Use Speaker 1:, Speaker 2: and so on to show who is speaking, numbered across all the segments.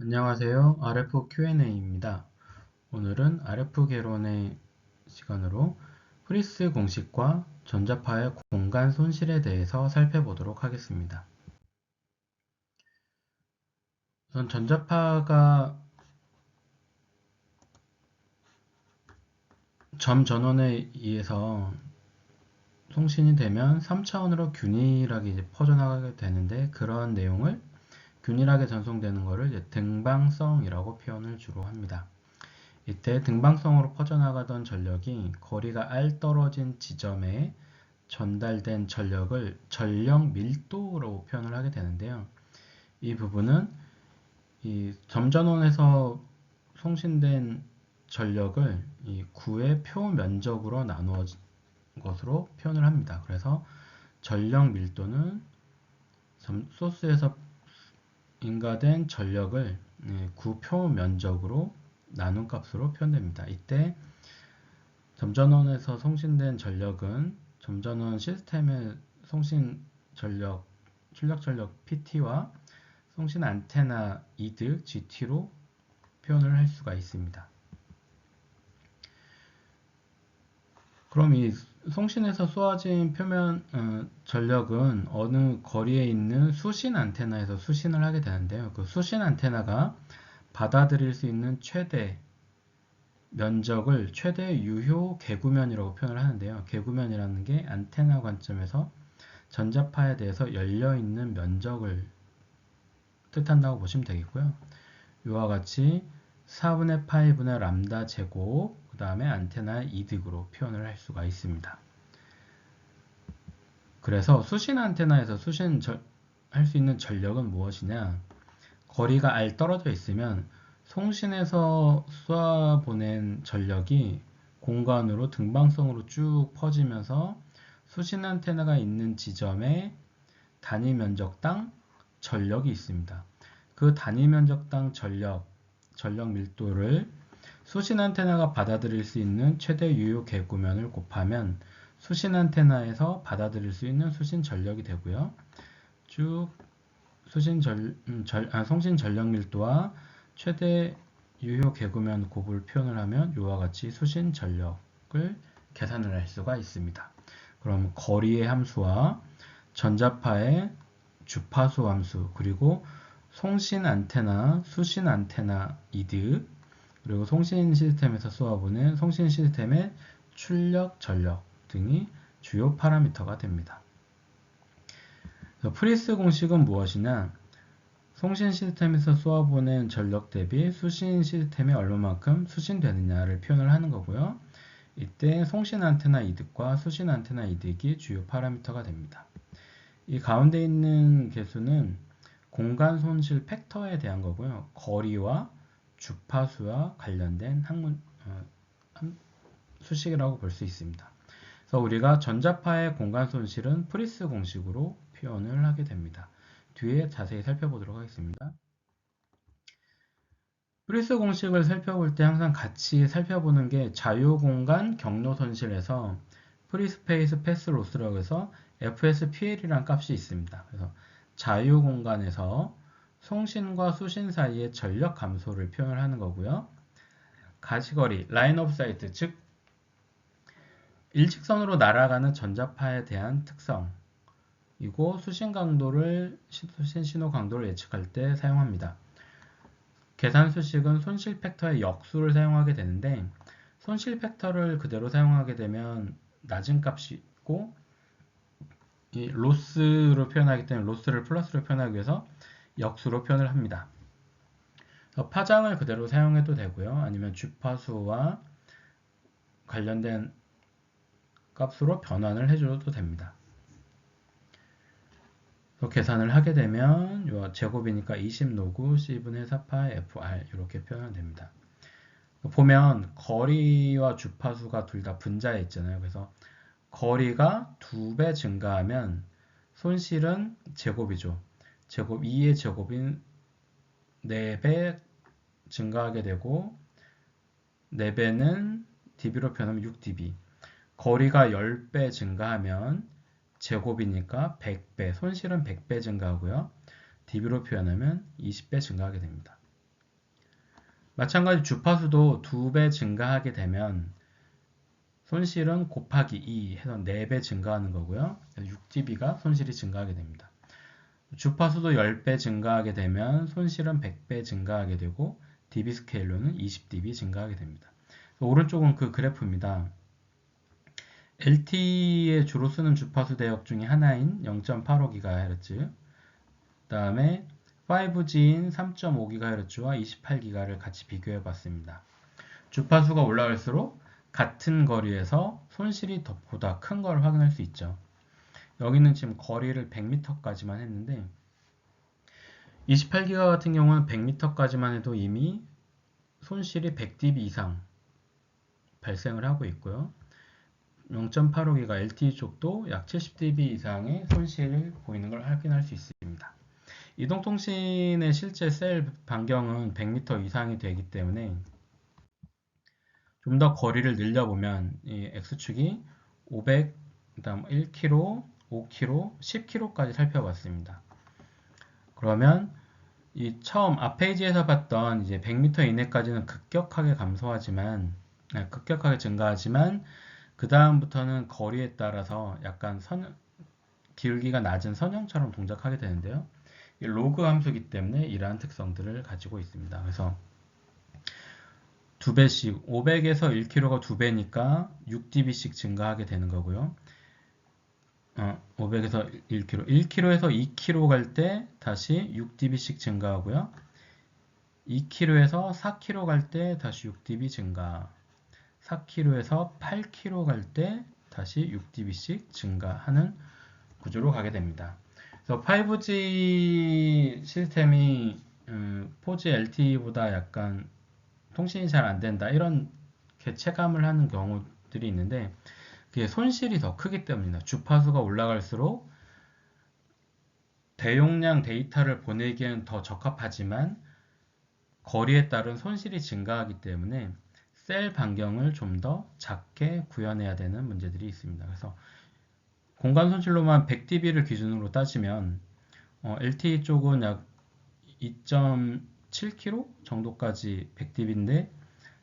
Speaker 1: 안녕하세요. RF Q&A입니다. 오늘은 RF 개론의 시간으로 프리스 공식과 전자파의 공간 손실에 대해서 살펴보도록 하겠습니다. 우선 전자파가 점 전원에 의해서 송신이 되면 3차원으로 균일하게 퍼져나가게 되는데, 그러한 내용을 균일하게 전송되는 것을 등방성이라고 표현을 주로 합니다. 이때 등방성으로 퍼져나가던 전력이 거리가 r 떨어진 지점에 전달된 전력을 전력 밀도로 표현을 하게 되는데요. 이 부분은 이 점전원에서 송신된 전력을 이 구의 표면적으로 나누어진 것으로 표현을 합니다. 그래서 전력 밀도는 소스에서 인가된 전력을 구 표면적으로 나눈 값으로 표현됩니다. 이때 점전원에서 송신된 전력은 점전원 시스템의 송신 전력, 출력 전력 PT와 송신 안테나 이득 GT로 표현을 할 수가 있습니다. 그럼 이 송신에서 쏘아진 표면 전력은 어느 거리에 있는 수신 안테나에서 수신을 하게 되는데요. 그 수신 안테나가 받아들일 수 있는 최대 면적을 최대 유효 개구면이라고 표현을 하는데요. 개구면이라는 게 안테나 관점에서 전자파에 대해서 열려있는 면적을 뜻한다고 보시면 되겠고요. 이와 같이 4분의 파이분의 람다 제곱, 그 다음에 안테나 이득으로 표현을 할 수가 있습니다. 그래서 수신 안테나에서 할 수 있는 전력은 무엇이냐? 거리가 r 떨어져 있으면 송신에서 쏘아보낸 전력이 공간으로 등방성으로 쭉 퍼지면서 수신 안테나가 있는 지점에 단위 면적당 전력이 있습니다. 그 단위 면적당 전력 밀도를 수신 안테나가 받아들일 수 있는 최대 유효 개구면을 곱하면 수신 안테나에서 받아들일 수 있는 수신 전력이 되고요. 쭉 송신 전력 밀도와 최대 유효 개구면 곱을 표현을 하면 이와 같이 수신 전력을 계산을 할 수가 있습니다. 그럼 거리의 함수와 전자파의 주파수 함수, 그리고 송신 안테나, 수신 안테나 이득, 그리고 송신 시스템에서 쏘아보는 송신 시스템의 출력 전력 등이 주요 파라미터가 됩니다. 프리스 공식은 무엇이냐? 송신 시스템에서 쏘아보낸 전력 대비 수신 시스템에 얼마만큼 수신되느냐를 표현을 하는 거고요. 이때 송신 안테나 이득과 수신 안테나 이득이 주요 파라미터가 됩니다. 이 가운데 있는 개수는 공간 손실 팩터에 대한 거고요. 거리와 주파수와 관련된 수식이라고 볼 수 있습니다. 그래서 우리가 전자파의 공간 손실은 프리스 공식으로 표현을 하게 됩니다. 뒤에 자세히 살펴보도록 하겠습니다. 프리스 공식을 살펴볼 때 항상 같이 살펴보는 게 자유공간 경로 손실에서 프리스페이스 패스 로스라고 해서 FSPL이라는 값이 있습니다. 그래서 자유공간에서 송신과 수신 사이의 전력 감소를 표현하는 거고요. 가시거리, 라인 오브 사이트, 즉 일직선으로 날아가는 전자파에 대한 특성, 이고 수신 신호 강도를 예측할 때 사용합니다. 계산 수식은 손실 팩터의 역수를 사용하게 되는데, 손실 팩터를 그대로 사용하게 되면 낮은 값이 있고, 이 로스로 표현하기 때문에 로스를 플러스로 표현하기 위해서 역수로 표현을 합니다. 파장을 그대로 사용해도 되고요. 아니면 주파수와 관련된 값으로 변환을 해줘도 됩니다. 계산을 하게 되면 요 제곱이니까 20로그 C분의 4파이 FR 이렇게 표현이 됩니다. 보면 거리와 주파수가 둘 다 분자에 있잖아요. 그래서 거리가 2배 증가하면 손실은 제곱이죠. 제곱 2의 제곱인 4배 증가하게 되고 4배는 dB로 표현하면 6dB. 거리가 10배 증가하면 제곱이니까 100배, 손실은 100배 증가하고요. dB로 표현하면 20배 증가하게 됩니다. 마찬가지 주파수도 2배 증가하게 되면 손실은 곱하기 2 해서 4배 증가하는 거고요. 6dB가 손실이 증가하게 됩니다. 주파수도 10배 증가하게 되면 손실은 100배 증가하게 되고 dB 스케일로는 20dB 증가하게 됩니다. 오른쪽은 그 그래프입니다. LTE에 주로 쓰는 주파수 대역 중에 하나인 0.85GHz, 그 다음에 5G인 3.5GHz와 28GHz를 같이 비교해 봤습니다. 주파수가 올라갈수록 같은 거리에서 손실이 보다 큰 걸 확인할 수 있죠. 여기는 지금 거리를 100m까지만 했는데 28기가 같은 경우는 100m까지만 해도 이미 손실이 100dB 이상 발생을 하고 있고요. 0.85기가 LTE 쪽도 약 70dB 이상의 손실을 보이는 걸 확인할 수 있습니다. 이동통신의 실제 셀 반경은 100m 이상이 되기 때문에 좀 더 거리를 늘려보면 이 X축이 500, 그다음 1km, 5km, 10km까지 살펴봤습니다. 그러면 이 처음 앞 페이지에서 봤던 이제 100m 이내까지는 급격하게 증가하지만 그 다음부터는 거리에 따라서 약간 기울기가 낮은 선형처럼 동작하게 되는데요. 이 로그 함수이기 때문에 이러한 특성들을 가지고 있습니다. 그래서 2배씩 500에서 1km가 2배니까 6dB씩 증가하게 되는 거고요. 500에서 1km, 1km에서 2km 갈 때 다시 6dB씩 증가하고요. 2km에서 4km 갈 때 다시 6dB 증가, 4km에서 8km 갈 때 다시 6dB씩 증가하는 구조로 가게 됩니다. 그래서 5G 시스템이 4G LTE보다 약간 통신이 잘 안 된다 이렇게 체감을 하는 경우들이 있는데 그게 손실이 더 크기 때문입니다. 주파수가 올라갈수록 대용량 데이터를 보내기에는 더 적합하지만 거리에 따른 손실이 증가하기 때문에 셀 반경을 좀 더 작게 구현해야 되는 문제들이 있습니다. 그래서 공간 손실로만 100dB를 기준으로 따지면 LTE 쪽은 약 2.7km 정도까지 100dB인데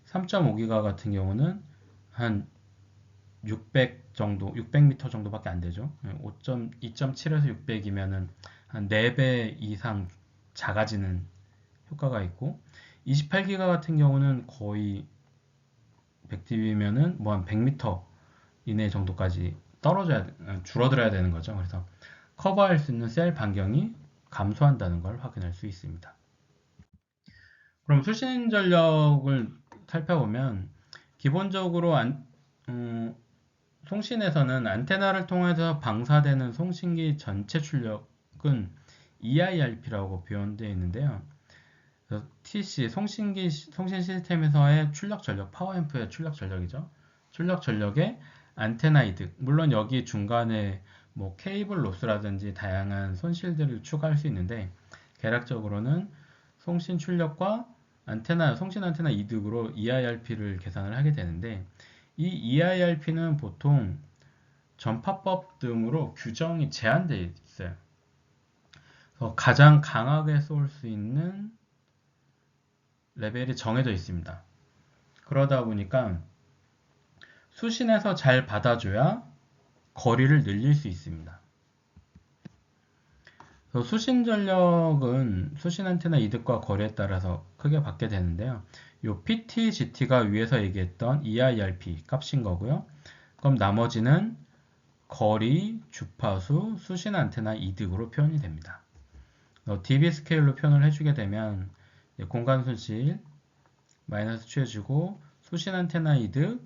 Speaker 1: 3.5GHz 같은 경우는 한 600 정도, 600m 정도밖에 안 되죠. 2.7에서 600이면은 한 4배 이상 작아지는 효과가 있고 28기가 같은 경우는 거의 100dB면은 뭐 한 100m 이내 정도까지 줄어들어야 되는 거죠. 그래서 커버할 수 있는 셀 반경이 감소한다는 걸 확인할 수 있습니다. 그럼 수신 전력을 살펴보면 기본적으로 송신에서는 안테나를 통해서 방사되는 송신기 전체 출력은 EIRP라고 표현되어 있는데요. TC, 송신 시스템에서의 출력 전력, 파워앰프의 출력 전력이죠. 출력 전력에 안테나 이득, 물론 여기 중간에 뭐 케이블 로스라든지 다양한 손실들을 추가할 수 있는데 개략적으로는 송신 출력과 송신 안테나 이득으로 EIRP를 계산을 하게 되는데 이 EIRP는 보통 전파법 등으로 규정이 제한되어 있어요. 가장 강하게 쏠 수 있는 레벨이 정해져 있습니다. 그러다 보니까 수신에서 잘 받아줘야 거리를 늘릴 수 있습니다. 수신 전력은 수신 안테나 이득과 거리에 따라서 크게 받게 되는데요. 이 PT, GT가 위에서 얘기했던 EIRP 값인 거고요. 그럼 나머지는 거리, 주파수, 수신 안테나 이득으로 표현이 됩니다. dB 스케일로 표현을 해주게 되면 공간 손실 마이너스 취해주고 수신 안테나 이득,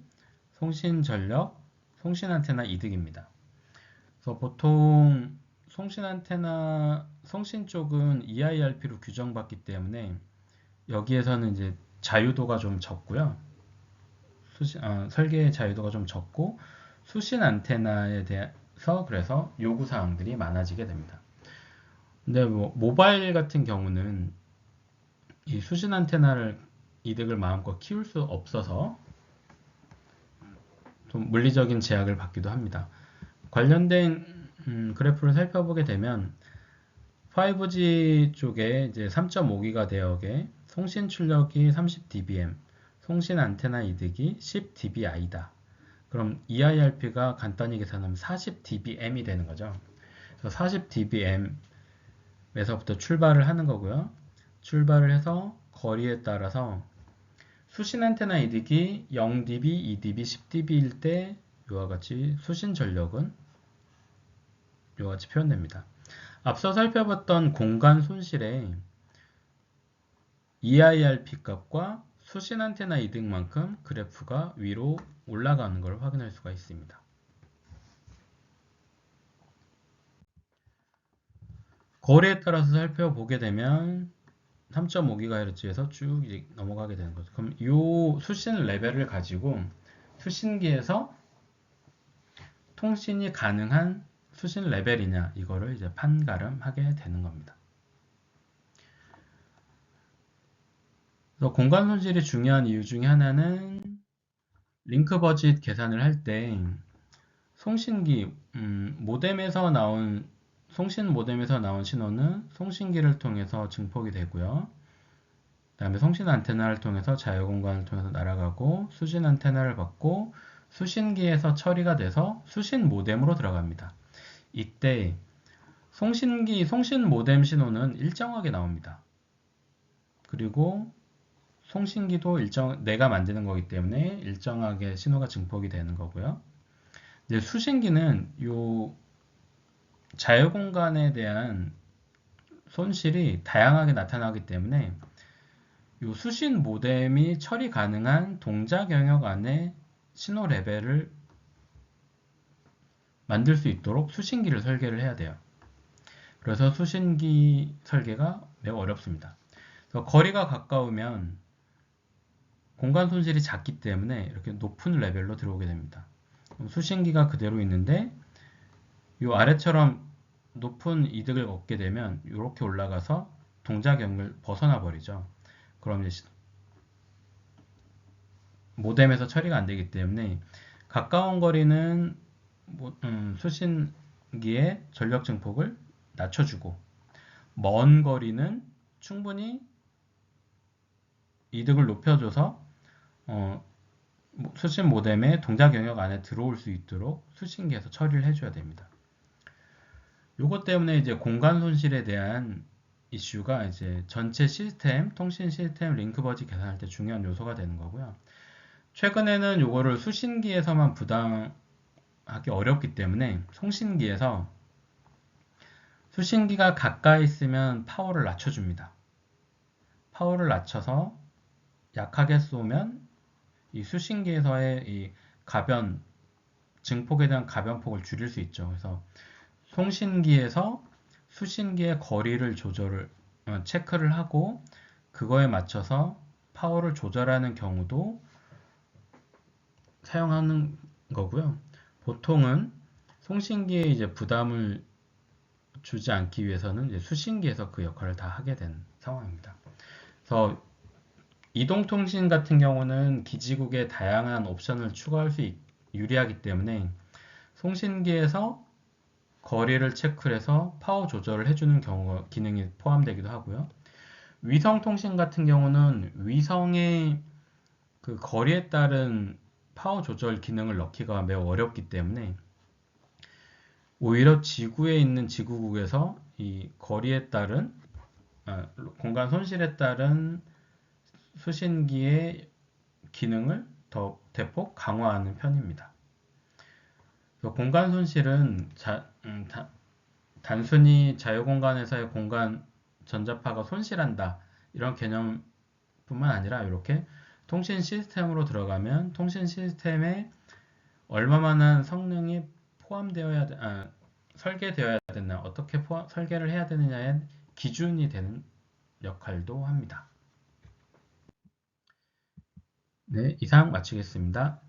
Speaker 1: 송신 전력, 송신 안테나 이득입니다. 그래서 보통 송신 쪽은 EIRP로 규정받기 때문에 여기에서는 이제 자유도가 좀 적고요. 설계의 자유도가 좀 적고 수신 안테나에 대해서 그래서 요구 사항들이 많아지게 됩니다. 근데 뭐 모바일 같은 경우는 이 수신 안테나를 이득을 마음껏 키울 수 없어서 좀 물리적인 제약을 받기도 합니다. 관련된 그래프를 살펴보게 되면 5G 쪽에 이제 3.5기가 대역에 송신 출력이 30dBm, 송신 안테나 이득이 10dBi다. 그럼 EIRP가 간단히 계산하면 40dBm이 되는 거죠. 그래서 40dBm에서부터 출발을 하는 거고요. 출발을 해서 거리에 따라서 수신 안테나 이득이 0dB, 2dB, 10dB일 때 이와 같이 수신 전력은 이와 같이 표현됩니다. 앞서 살펴봤던 공간 손실의 EIRP 값과 수신 안테나 이득만큼 그래프가 위로 올라가는 걸 확인할 수가 있습니다. 거리에 따라서 살펴보게 되면 3.5GHz에서 쭉 넘어가게 되는 거죠. 그럼 이 수신 레벨을 가지고 수신기에서 통신이 가능한 수신 레벨이냐 이거를 이제 판가름하게 되는 겁니다. 그래서 공간 손실이 중요한 이유 중에 하나는 링크 버짓 계산을 할 때 송신기 송신 모뎀에서 나온 신호는 송신기를 통해서 증폭이 되고요. 그 다음에 송신 안테나를 통해서 자유공간을 통해서 날아가고 수신 안테나를 받고 수신기에서 처리가 돼서 수신 모뎀으로 들어갑니다. 이때 송신 모뎀 신호는 일정하게 나옵니다. 그리고 송신기도 내가 만드는 거기 때문에 일정하게 신호가 증폭이 되는 거고요. 이제 수신기는 요 자유공간에 대한 손실이 다양하게 나타나기 때문에 요 수신 모뎀이 처리 가능한 동작 영역 안에 신호 레벨을 만들 수 있도록 수신기를 설계를 해야 돼요. 그래서 수신기 설계가 매우 어렵습니다. 그래서 거리가 가까우면 공간 손실이 작기 때문에 이렇게 높은 레벨로 들어오게 됩니다. 수신기가 그대로 있는데 이 아래처럼 높은 이득을 얻게 되면 이렇게 올라가서 동작 영역을 벗어나 버리죠. 그럼 이제 모뎀에서 처리가 안 되기 때문에 가까운 거리는 수신기의 전력 증폭을 낮춰주고 먼 거리는 충분히 이득을 높여줘서 수신 모뎀의 동작 영역 안에 들어올 수 있도록 수신기에서 처리를 해줘야 됩니다. 요것 때문에 이제 공간 손실에 대한 이슈가 이제 전체 시스템, 통신 시스템 링크 버짓 계산할 때 중요한 요소가 되는 거고요. 최근에는 요거를 수신기에서만 부담하기 어렵기 때문에 송신기에서 수신기가 가까이 있으면 파워를 낮춰줍니다. 파워를 낮춰서 약하게 쏘면 이 수신기에서의 이 증폭에 대한 가변폭을 줄일 수 있죠. 그래서 송신기에서 수신기의 거리를 체크를 하고 그거에 맞춰서 파워를 조절하는 경우도 사용하는 거고요. 보통은 송신기에 이제 부담을 주지 않기 위해서는 이제 수신기에서 그 역할을 다 하게 된 상황입니다. 그래서 이동통신 같은 경우는 기지국에 다양한 옵션을 추가할 수 유리하기 때문에 송신기에서 거리를 체크를 해서 파워 조절을 해주는 기능이 포함되기도 하고요. 위성통신 같은 경우는 위성의 그 거리에 따른 파워 조절 기능을 넣기가 매우 어렵기 때문에 오히려 지구에 있는 지구국에서 이 거리에 따른 공간 손실에 따른 수신기의 기능을 더 대폭 강화하는 편입니다. 공간 손실은 단순히 자유공간에서의 공간 전자파가 손실한다 이런 개념뿐만 아니라 이렇게 통신 시스템으로 들어가면 통신 시스템에 얼마만한 성능이 설계되어야 되나 어떻게 설계를 해야 되느냐의 기준이 되는 역할도 합니다. 네, 이상 마치겠습니다.